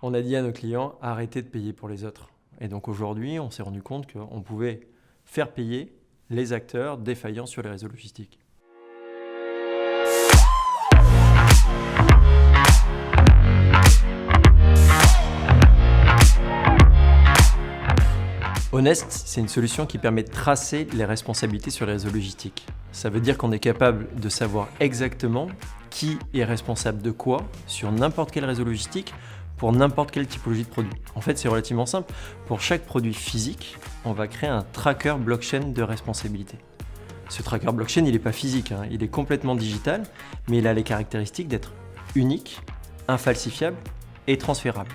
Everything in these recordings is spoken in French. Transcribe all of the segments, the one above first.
On a dit à nos clients, arrêtez de payer pour les autres. Et donc aujourd'hui, on s'est rendu compte qu'on pouvait faire payer les acteurs défaillants sur les réseaux logistiques. Honest, c'est une solution qui permet de tracer les responsabilités sur les réseaux logistiques. Ça veut dire qu'on est capable de savoir exactement qui est responsable de quoi sur n'importe quel réseau logistique pour n'importe quelle typologie de produit. En fait, c'est relativement simple. Pour chaque produit physique, on va créer un tracker blockchain de responsabilité. Ce tracker blockchain, il n'est pas physique, il est complètement digital, mais il a les caractéristiques d'être unique, infalsifiable et transférable.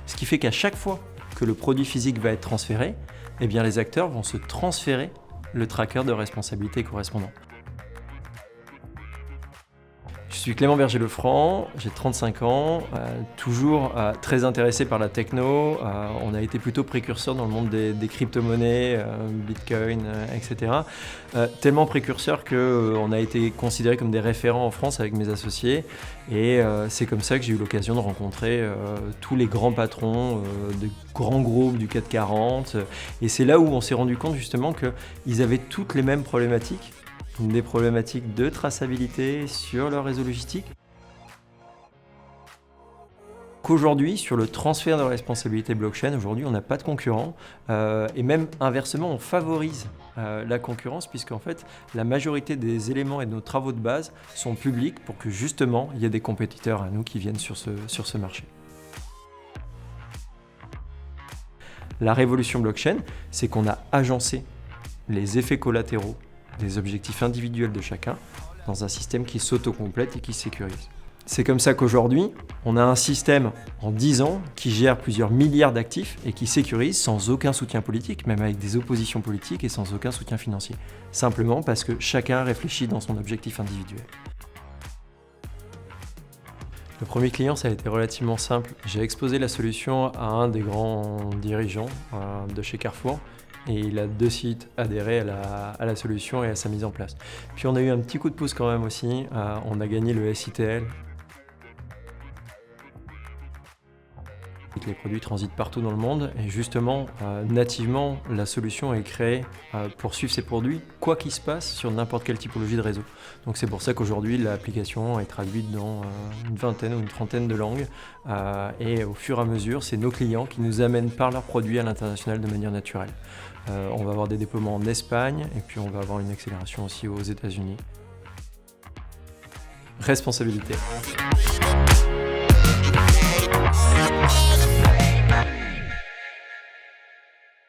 Ce qui fait qu'à chaque fois que le produit physique va être transféré, eh bien les acteurs vont se transférer le tracker de responsabilité correspondant. Je suis Clément Berger-Lefranc, j'ai 35 ans, toujours très intéressé par la techno. On a été plutôt précurseur dans le monde des crypto-monnaies, Bitcoin, etc. Tellement précurseur qu'on a été considérés comme des référents en France avec mes associés. Et c'est comme ça que j'ai eu l'occasion de rencontrer tous les grands patrons de grands groupes du CAC 40. Et c'est là où on s'est rendu compte justement qu'ils avaient toutes les mêmes problématiques. Des problématiques de traçabilité sur leur réseau logistique. Qu'aujourd'hui, sur le transfert de responsabilité blockchain, aujourd'hui on n'a pas de concurrent et même inversement on favorise la concurrence puisqu'en fait la majorité des éléments et de nos travaux de base sont publics pour que justement il y ait des compétiteurs à nous qui viennent sur ce marché. La révolution blockchain, c'est qu'on a agencé les effets collatéraux des objectifs individuels de chacun dans un système qui s'autocomplète et qui sécurise. C'est comme ça qu'aujourd'hui, on a un système en 10 ans qui gère plusieurs milliards d'actifs et qui sécurise sans aucun soutien politique, même avec des oppositions politiques et sans aucun soutien financier. Simplement parce que chacun réfléchit dans son objectif individuel. Le premier client, ça a été relativement simple. J'ai exposé la solution à un des grands dirigeants de chez Carrefour. Et il a de suite adhéré à la solution et à sa mise en place. Puis on a eu un petit coup de pouce quand même aussi, on a gagné le SITL. Les produits transitent partout dans le monde et justement, nativement, la solution est créée pour suivre ces produits, quoi qu'il se passe sur n'importe quelle typologie de réseau. Donc c'est pour ça qu'aujourd'hui, l'application est traduite dans une vingtaine ou une trentaine de langues et au fur et à mesure, c'est nos clients qui nous amènent par leurs produits à l'international de manière naturelle. On va avoir des déploiements en Espagne et puis on va avoir une accélération aussi aux États-Unis. Responsabilité.